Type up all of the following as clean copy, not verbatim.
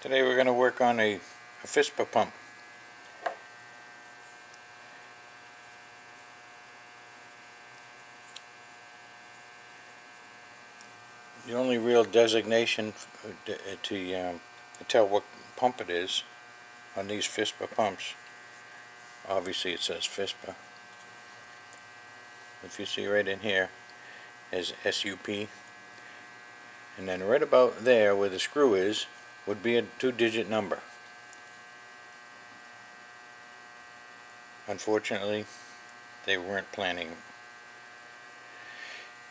Today we're going to work on a Fispa pump. The only real designation to tell what pump it is on these Fispa pumps, obviously it says Fispa. If you see right in here is SUP, and then right about there where the screw is would be a 2-digit number. Unfortunately, they weren't planning.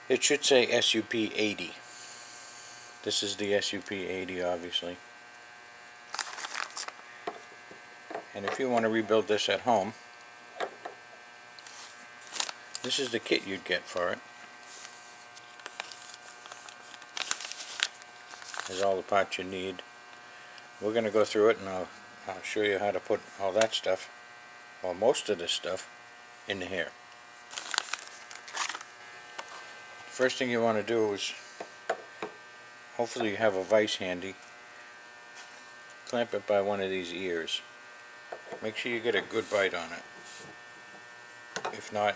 It should say SUP 80. This is the SUP 80, obviously. And if you want to rebuild this at home, this is the kit you'd get for it. There's all the parts you need. We're going to go through it and I'll show you how to put all that stuff, or most of this stuff, into here. First thing you want to do is, hopefully you have a vise handy, clamp it by one of these ears. Make sure you get a good bite on it. If not,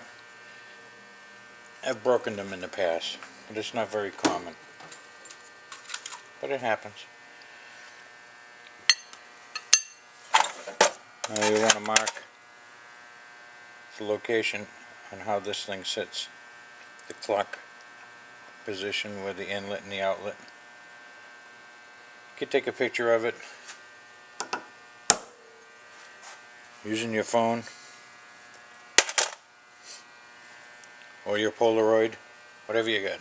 I've broken them in the past, but it's not very common. But it happens. Now you want to mark the location on how this thing sits. The clock position with the inlet and the outlet. You can take a picture of it using your phone or your Polaroid, whatever you got.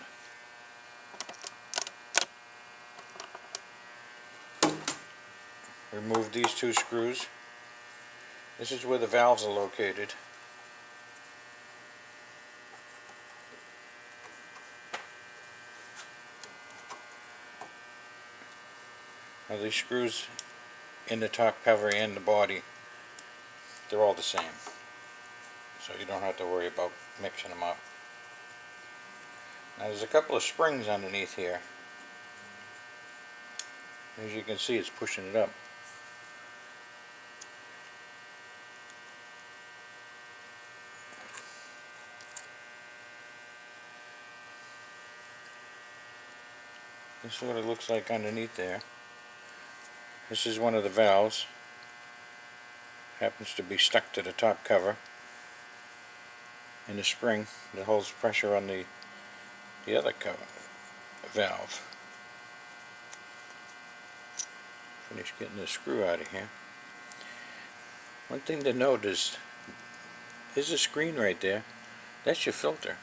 Remove these two screws. This is where the valves are located. Now these screws in the top cover and the body, they're all the same, so you don't have to worry about mixing them up. Now there's a couple of springs underneath here. As you can see, it's pushing it up. This is what it looks like underneath there. This is one of the valves. Happens to be stuck to the top cover. And the spring that holds pressure on the other cover valve. Finish getting the screw out of here. One thing to note is, there's a screen right there. That's your filter.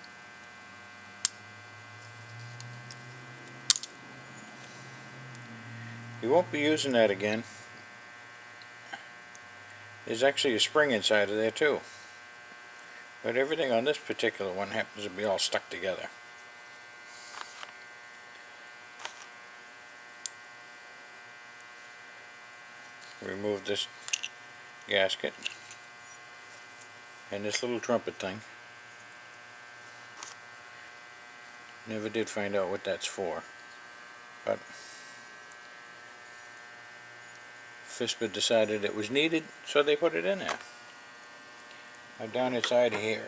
You won't be using that again. There's actually a spring inside of there too. But everything on this particular one happens to be all stuck together. Remove this gasket and this little trumpet thing. Never did find out what that's for, but Fispa decided it was needed, so they put it in there. Now down inside of here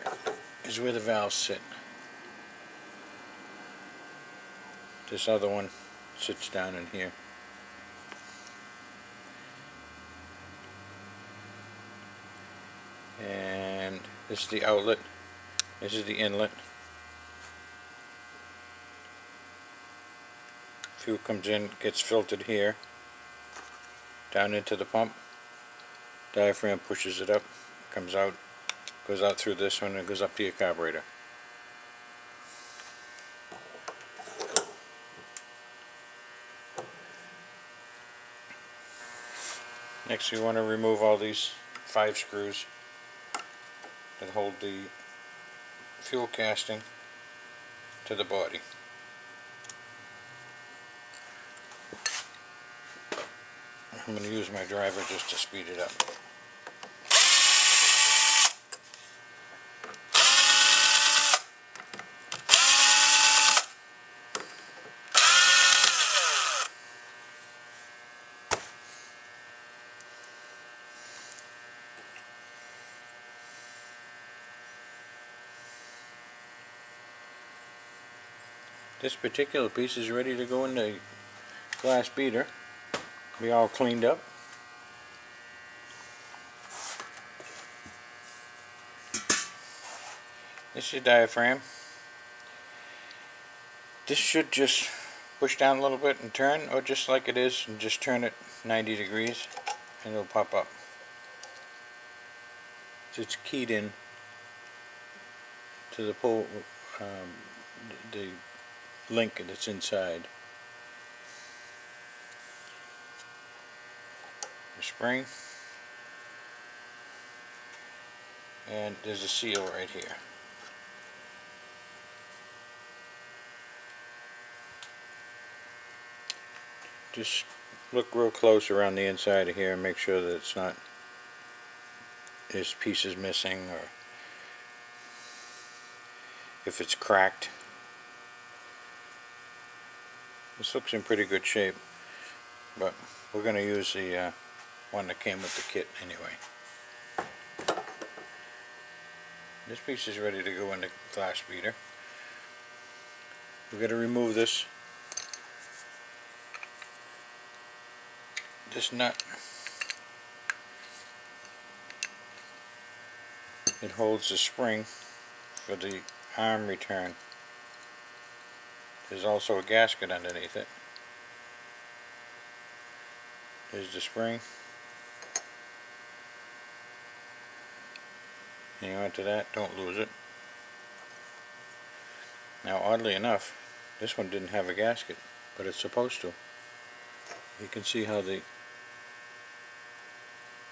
is where the valves sit. This other one sits down in here. And this is the outlet. This is the inlet. Fuel comes in, gets filtered here, down into the pump. Diaphragm pushes it up, comes out, goes out through this one, and goes up to your carburetor. Next, you want to remove all these 5 screws that hold the fuel casting to the body. I'm going to use my driver just to speed it up. This particular piece is ready to go in the glass beater. Be all cleaned up. This is your diaphragm. This should just push down a little bit and turn, or just like it is, and just turn it 90 degrees and it'll pop up. So it's keyed in to the pull, the link that's inside. The spring, and there's a seal right here. Just look real close around the inside of here and make sure that it's not, this piece is missing, or if it's cracked. This looks in pretty good shape, but we're going to use the one that came with the kit anyway. This piece is ready to go in the glass beater. We're going to remove this nut. It holds the spring for the arm return. There's also a gasket underneath it. There's the spring. Hang on to that, don't lose it. Now, oddly enough, this one didn't have a gasket, but it's supposed to. You can see how the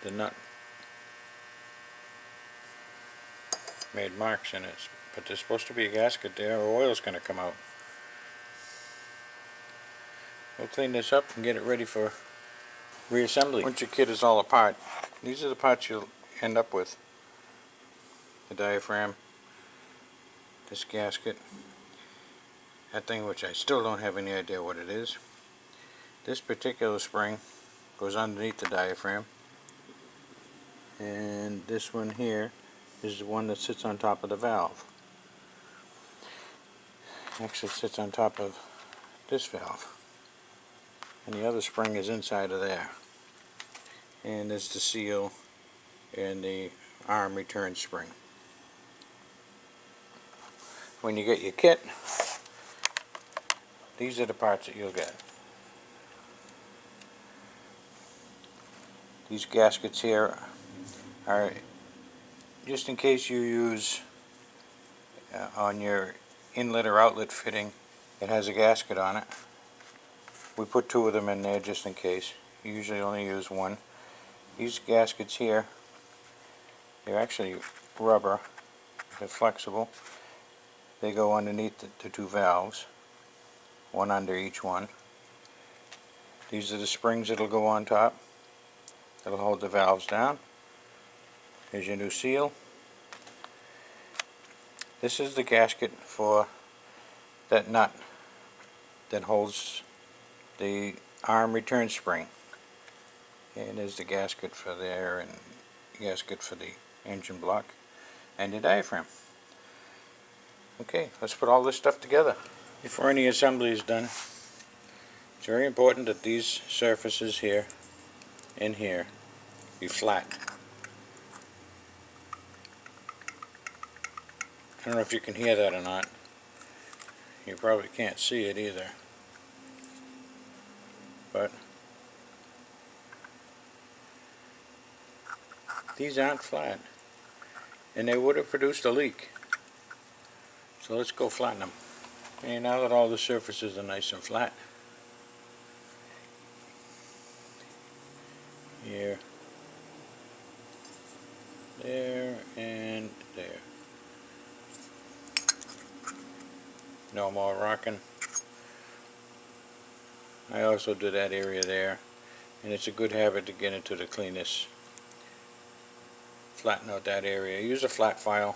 nut made marks in it, but there's supposed to be a gasket there, or oil's going to come out. We'll clean this up and get it ready for reassembly. Once your kit is all apart, these are the parts you'll end up with. The diaphragm, this gasket, that thing which I still don't have any idea what it is. This particular spring goes underneath the diaphragm, and this one here is the one that sits on top of the valve. Actually, it sits on top of this valve, and the other spring is inside of there. And there's the seal and the arm return spring. When you get your kit, these are the parts that you'll get. These gaskets here are just in case you use on your inlet or outlet fitting, it has a gasket on it. We put 2 of them in there just in case. You usually only use 1. These gaskets here, they're actually rubber. They're flexible. They go underneath the 2 valves, one under each one. These are the springs that'll go on top. That'll hold the valves down. Here's your new seal. This is the gasket for that nut that holds the arm return spring. And there's the gasket for there, and gasket for the engine block, and the diaphragm. Okay, let's put all this stuff together. Before any assembly is done, it's very important that these surfaces here and here be flat. I don't know if you can hear that or not. You probably can't see it either. But these aren't flat, and they would have produced a leak. So let's go flatten them. Okay, now that all the surfaces are nice and flat, here, there, and there. No more rocking. I also do that area there, and it's a good habit to get into the cleanest. Flatten out that area. Use a flat file.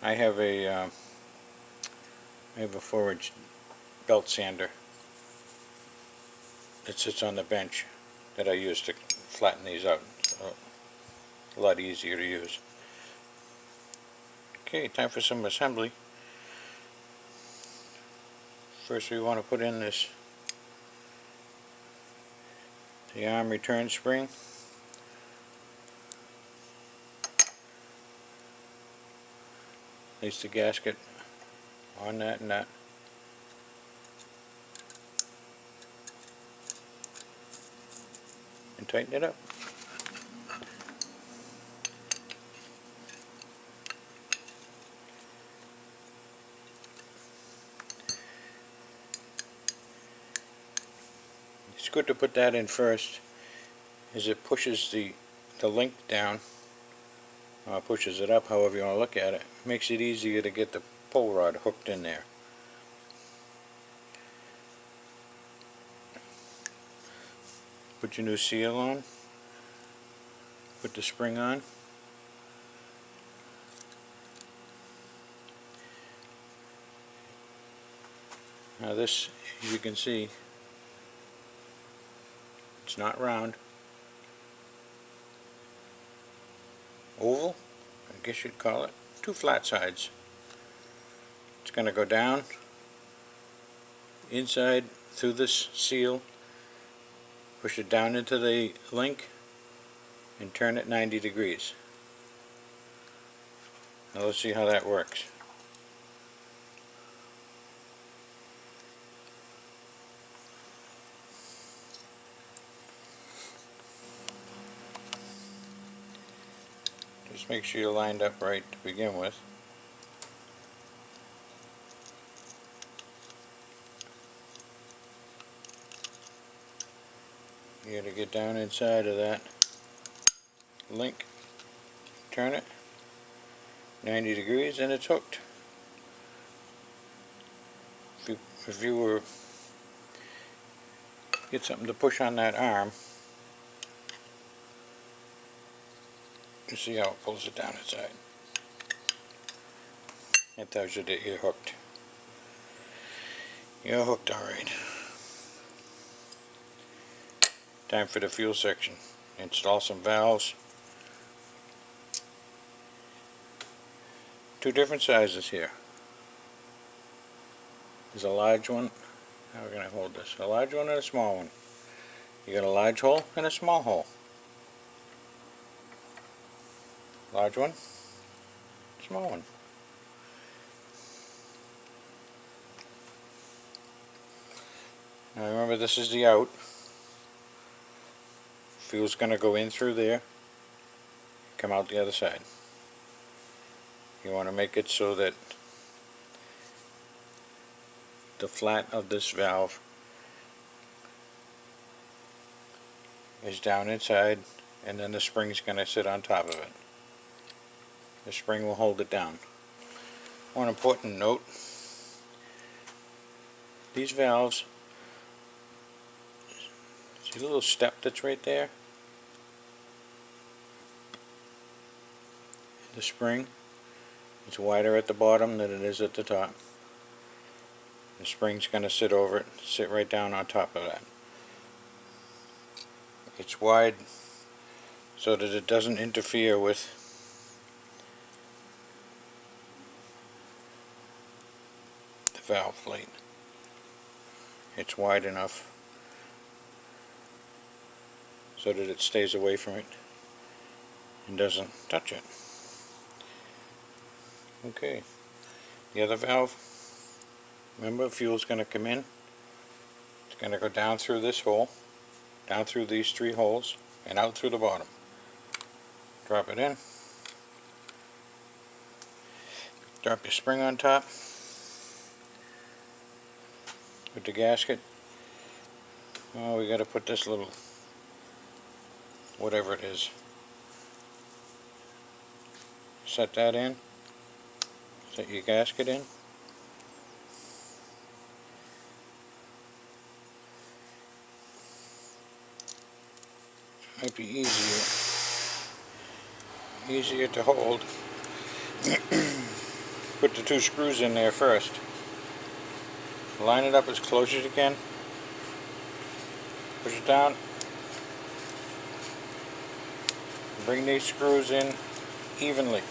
I have a 4-inch belt sander that sits on the bench that I use to flatten these out. So a lot easier to use. Okay, time for some assembly. First we want to put in the arm return spring. Place the gasket on that nut. And tighten it up. It's good to put that in first, as it pushes the link down, pushes it up, however you want to look at it. Makes it easier to get the pull rod hooked in there. Put your new seal on. Put the spring on. Now this, as you can see, it's not round. Oval, I guess you'd call it. Two flat sides. It's going to go down inside through this seal, push it down into the link, and turn it 90 degrees. Now let's see how that works. Just make sure you're lined up right to begin with. You got to get down inside of that link, turn it 90 degrees, and it's hooked. If you were get something to push on that arm, you see how it pulls it down inside. That tells you that you're hooked. You're hooked, alright. Time for the fuel section. Install some valves. Two different sizes here. There's a large one. How can I hold this? A large one and a small one. You got a large hole and a small hole. Large one, small one. Now remember, this is the out. Fuel's going to go in through there, come out the other side. You want to make it so that the flat of this valve is down inside, and then the spring's going to sit on top of it. The spring will hold it down. One important note, these valves, see the little step that's right there? The spring, it's wider at the bottom than it is at the top. The spring's going to sit over it, sit right down on top of that. It's wide so that it doesn't interfere with valve plate. It's wide enough so that it stays away from it and doesn't touch it. Okay, the other valve, remember, fuel's going to come in. It's going to go down through this hole, down through these three holes, and out through the bottom. Drop it in. Drop your spring on top. With the gasket, oh, we got to put this little, whatever it is, set that in, set your gasket in. Might be easier to hold. Put the two screws in there first. Line it up as close as you can. Push it down. Bring these screws in evenly.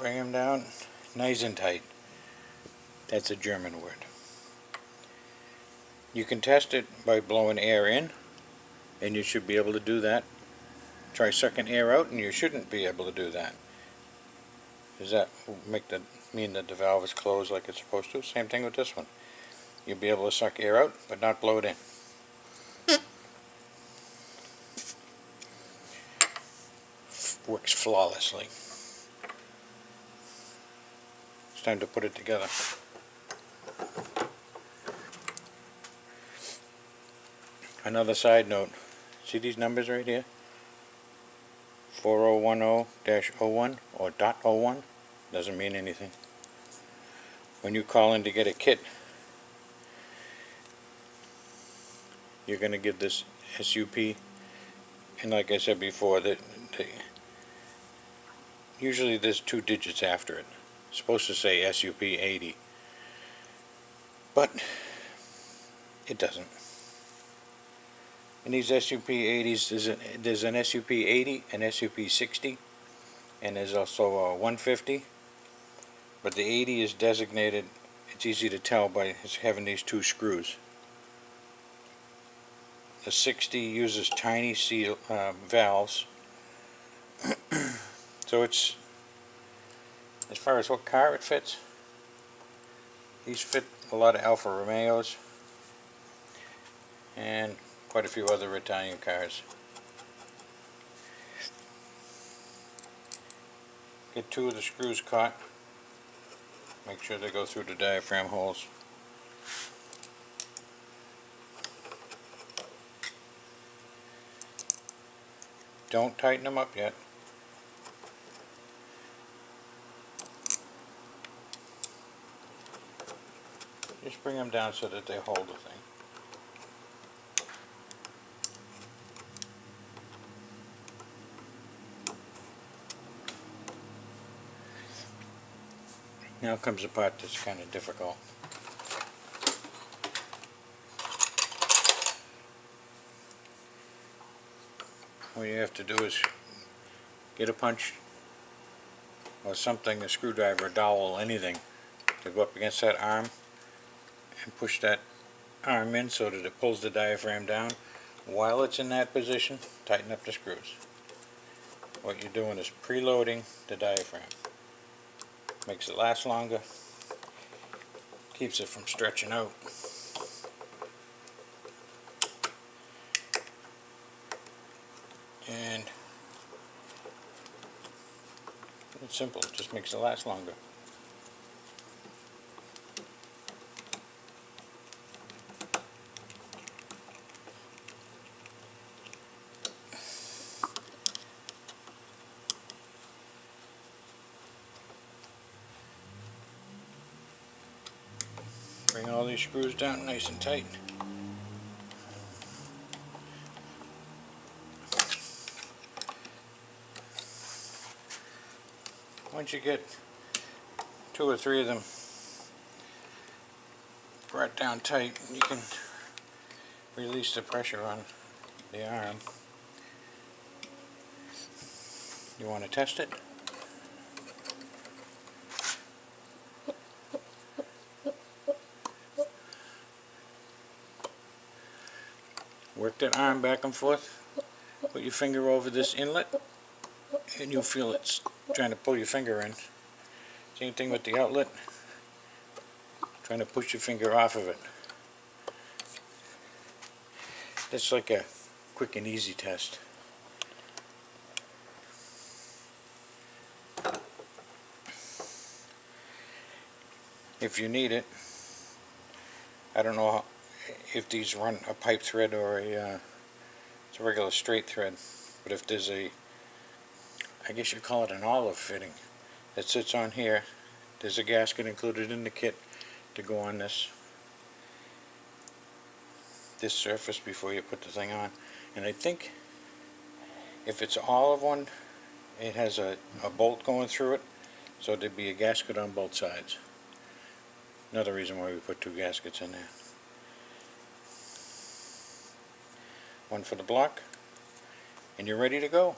Bring them down nice and tight. That's a German word. You can test it by blowing air in, and you should be able to do that. Try sucking air out, and you shouldn't be able to do that. Does that mean that the valve is closed like it's supposed to? Same thing with this one. You'll be able to suck air out, but not blow it in. Works flawlessly. It's time to put it together. Another side note, see these numbers right here? 4010-01 or .01 doesn't mean anything. When you call in to get a kit, you're going to give this SUP, and like I said before, usually there's 2 digits after it. It's supposed to say SUP 80, but it doesn't. In these SUP 80s, there's an SUP 80, an SUP 60, and there's also a 150. But the 80 is designated, it's easy to tell by having these 2 screws. The 60 uses tiny seal valves. So it's, as far as what car it fits, these fit a lot of Alfa Romeos and quite a few other Italian cars. Get 2 of the screws caught. Make sure they go through the diaphragm holes. Don't tighten them up yet. Just bring them down so that they hold the thing. Now comes the part that's kind of difficult. What you have to do is get a punch or something, a screwdriver, a dowel, anything, to go up against that arm and push that arm in so that it pulls the diaphragm down. While it's in that position, tighten up the screws. What you're doing is preloading the diaphragm. Makes it last longer, keeps it from stretching out. And it's simple, it just makes it last longer. Bring all these screws down nice and tight. Once you get 2 or 3 of them brought down tight, you can release the pressure on the arm. You want to test it? Work that arm back and forth. Put your finger over this inlet and you'll feel it's trying to pull your finger in. Same thing with the outlet. Trying to push your finger off of it. That's like a quick and easy test. If you need it, I don't know if these run a pipe thread or it's a regular straight thread, but if there's a, I guess you call it an olive fitting that sits on here, there's a gasket included in the kit to go on this surface before you put the thing on. And I think if it's olive one, it has a bolt going through it, so there'd be a gasket on both sides. Another reason why we put 2 gaskets in there. One for the block, and you're ready to go.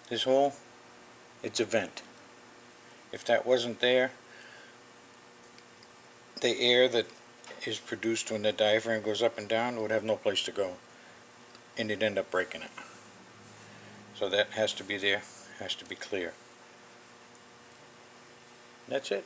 This hole, it's a vent. If that wasn't there, the air that is produced when the diaphragm goes up and down would have no place to go, and you'd end up breaking it. So that has to be there, has to be clear. That's it.